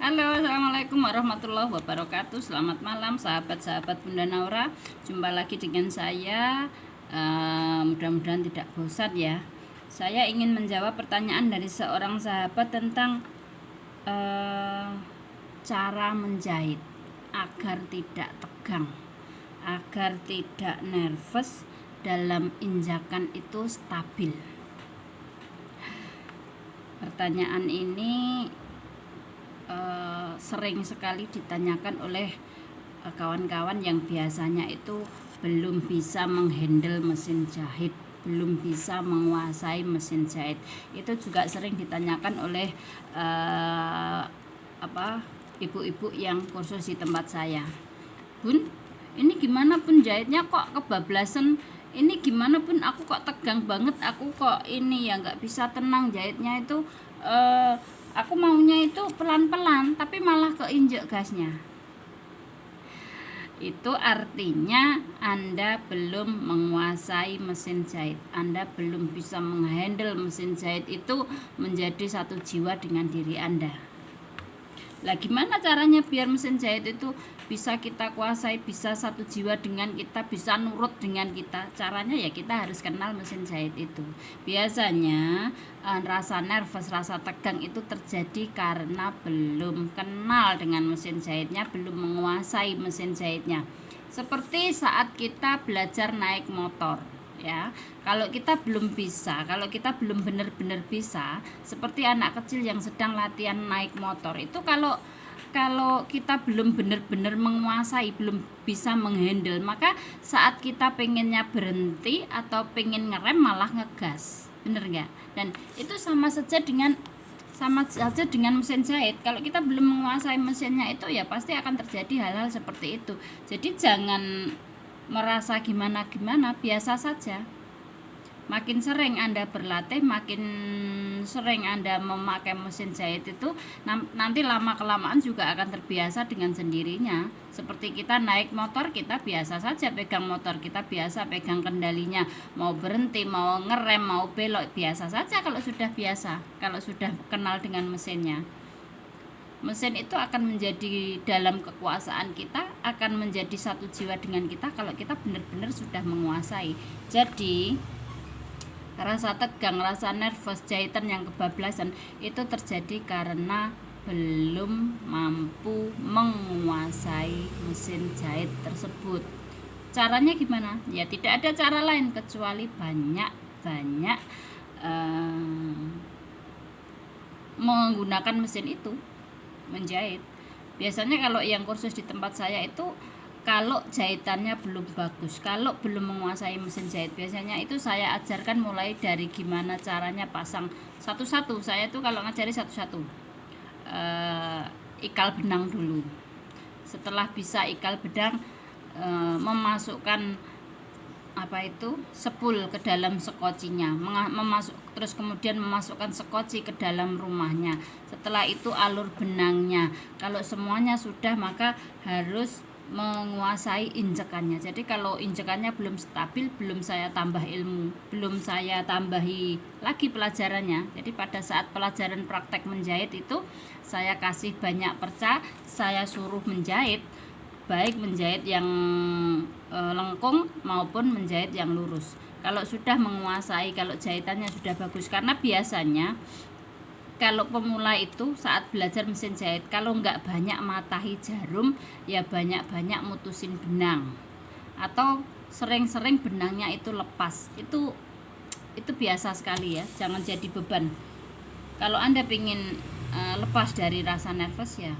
Halo, assalamualaikum warahmatullahi wabarakatuh. Selamat malam, sahabat-sahabat Bunda Naura. Jumpa lagi dengan saya. Mudah-mudahan tidak bosan ya. Saya ingin menjawab pertanyaan dari seorang sahabat tentang cara menjahit agar tidak tegang, agar tidak nervous dalam injakan itu stabil. Pertanyaan ini sering sekali ditanyakan oleh kawan-kawan yang biasanya itu belum bisa menghandle mesin jahit, belum bisa menguasai mesin jahit. Itu juga sering ditanyakan oleh ibu-ibu yang kursus di tempat saya. Bun, ini gimana pun jahitnya kok kebablasan, ini gimana pun aku kok tegang banget, aku kok ini ya nggak bisa tenang jahitnya itu, aku maunya itu pelan-pelan tapi malah keinjek gasnya. Itu artinya Anda belum menguasai mesin jahit, Anda belum bisa menghandle mesin jahit itu menjadi satu jiwa dengan diri Anda. Lah gimana caranya biar mesin jahit itu bisa kita kuasai, bisa satu jiwa dengan kita, bisa nurut dengan kita? Caranya ya kita harus kenal mesin jahit itu. Biasanya rasa nervous, rasa tegang itu terjadi karena belum kenal dengan mesin jahitnya, belum menguasai mesin jahitnya. Seperti saat kita belajar naik motor ya, kalau kita belum bisa, kalau kita belum benar-benar bisa, seperti anak kecil yang sedang latihan naik motor itu, kalau kita belum benar-benar menguasai, belum bisa menghandle, maka saat kita pengennya berhenti atau pengen ngerem malah ngegas, bener nggak? Dan itu sama saja dengan mesin jahit. Kalau kita belum menguasai mesinnya itu ya pasti akan terjadi hal-hal seperti itu. Jadi jangan merasa gimana-gimana, biasa saja. Makin sering Anda berlatih, makin sering Anda memakai mesin jahit itu, nanti lama-kelamaan juga akan terbiasa dengan sendirinya. Seperti kita naik motor, kita biasa saja pegang motor, kita biasa pegang kendalinya, mau berhenti, mau ngerem, mau belok, biasa saja kalau sudah biasa, kalau sudah kenal dengan mesinnya. Mesin itu akan menjadi dalam kekuasaan kita, akan menjadi satu jiwa dengan kita kalau kita benar-benar sudah menguasai. Jadi rasa tegang, rasa nervous, jahitan yang kebablasan itu terjadi karena belum mampu menguasai mesin jahit tersebut. Caranya gimana? Ya tidak ada cara lain kecuali banyak menggunakan mesin itu, menjahit. Biasanya kalau yang kursus di tempat saya itu, kalau jahitannya belum bagus, kalau belum menguasai mesin jahit, biasanya itu saya ajarkan mulai dari gimana caranya pasang satu-satu. Saya tuh kalau ngajari satu-satu, ikal benang dulu. Setelah bisa ikal benang, memasukkan sepul ke dalam sekocinya, terus kemudian memasukkan sekoci ke dalam rumahnya. Setelah itu alur benangnya. Kalau semuanya sudah, maka harus menguasai injekannya. Jadi kalau injekannya belum stabil, belum saya tambah ilmu, belum saya tambahi lagi pelajarannya. Jadi pada saat pelajaran praktek menjahit itu, saya kasih banyak perca, saya suruh menjahit, baik menjahit yang lengkung maupun menjahit yang lurus. Kalau sudah menguasai, kalau jahitannya sudah bagus, karena biasanya kalau pemula itu saat belajar mesin jahit, kalau nggak banyak matahi jarum, ya banyak-banyak mutusin benang, atau sering-sering benangnya itu lepas. Itu biasa sekali ya, jangan jadi beban. Kalau Anda ingin lepas dari rasa nervous, ya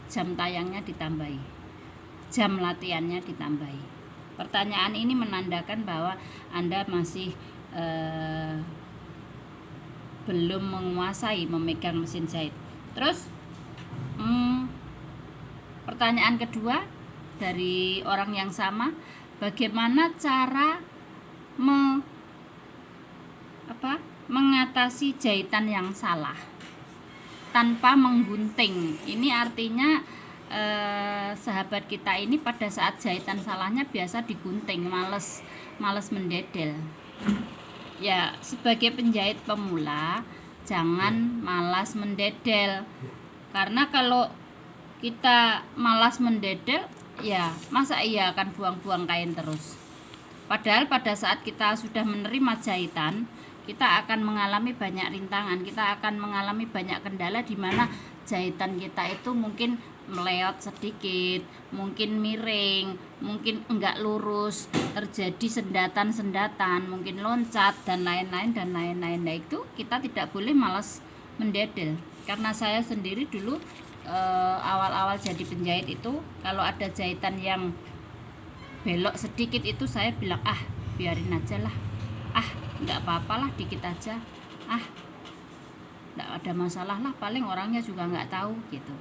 jam tayangnya ditambahi, jam latihannya ditambahi. Pertanyaan ini menandakan bahwa Anda masih belum menguasai memegang mesin jahit. Terus pertanyaan kedua dari orang yang sama, bagaimana cara mengatasi jahitan yang salah tanpa menggunting? Ini artinya sahabat kita ini pada saat jahitan salahnya biasa digunting, males mendedel. Ya, sebagai penjahit pemula jangan malas mendedel, karena kalau kita malas mendedel, ya masa iya akan buang-buang kain terus. Padahal pada saat kita sudah menerima jahitan, kita akan mengalami banyak rintangan, kita akan mengalami banyak kendala di mana jahitan kita itu mungkin meleot sedikit, mungkin miring, mungkin enggak lurus, terjadi sendatan-sendatan, mungkin loncat dan lain-lain dan lain-lain. Nah, itu kita tidak boleh malas mendedel. Karena saya sendiri dulu awal-awal jadi penjahit itu, kalau ada jahitan yang belok sedikit itu saya bilang, biarin aja lah, nggak apa-apalah, dikit aja, nggak ada masalah lah, paling orangnya juga nggak tahu gitu.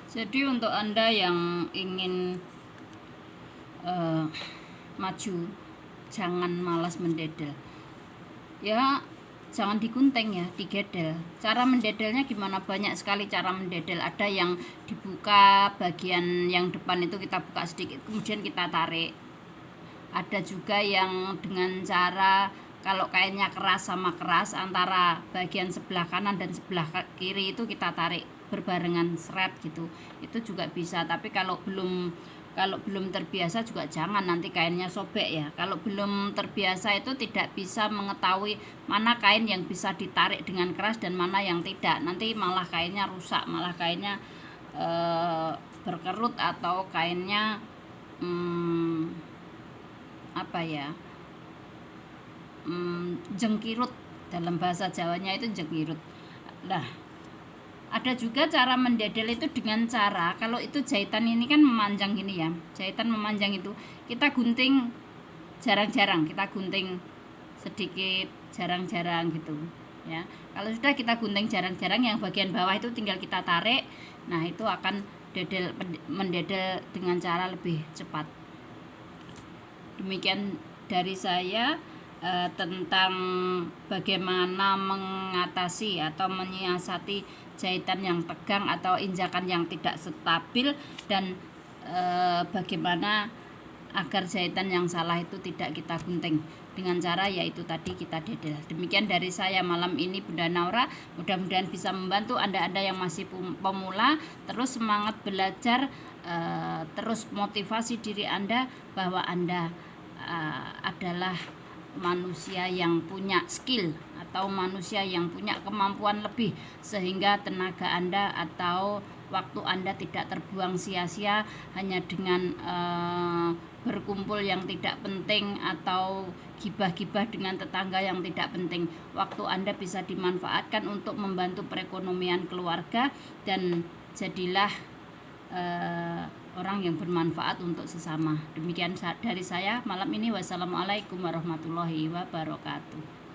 Jadi untuk Anda yang ingin maju, jangan malas mendedel ya, jangan digunting ya, digedel. Cara mendedelnya gimana? Banyak sekali cara mendedel. Ada yang dibuka bagian yang depan itu, kita buka sedikit kemudian kita tarik. Ada juga yang dengan cara, kalau kainnya keras sama keras, antara bagian sebelah kanan dan sebelah kiri itu kita tarik berbarengan seret gitu, itu juga bisa. Tapi kalau belum terbiasa juga jangan, nanti kainnya sobek ya. Kalau belum terbiasa itu tidak bisa mengetahui mana kain yang bisa ditarik dengan keras dan mana yang tidak. Nanti malah kainnya rusak, malah kainnya berkerut, atau kainnya jengkirut, dalam bahasa Jawanya itu jengkirut. Nah, ada juga cara mendedel itu dengan cara, kalau itu jahitan ini kan memanjang gini ya, jahitan memanjang itu kita gunting jarang-jarang, kita gunting sedikit jarang-jarang gitu ya. Kalau sudah kita gunting jarang-jarang, yang bagian bawah itu tinggal kita tarik. Nah, itu akan mendedel dengan cara lebih cepat. Demikian dari saya tentang bagaimana mengatasi atau menyiasati jahitan yang tegang atau injakan yang tidak stabil, dan bagaimana agar jahitan yang salah itu tidak kita gunting dengan cara yaitu tadi kita dedel. Demikian dari saya malam ini, Bunda Naura. Mudah-mudahan bisa membantu Anda-Anda yang masih pemula, terus semangat belajar, terus motivasi diri Anda bahwa Anda adalah manusia yang punya skill atau manusia yang punya kemampuan lebih, sehingga tenaga Anda atau waktu Anda tidak terbuang sia-sia hanya dengan berkumpul yang tidak penting atau gibah-gibah dengan tetangga yang tidak penting. Waktu Anda bisa dimanfaatkan untuk membantu perekonomian keluarga, dan jadilah orang yang bermanfaat untuk sesama. Demikian dari saya malam ini. Wassalamualaikum warahmatullahi wabarakatuh.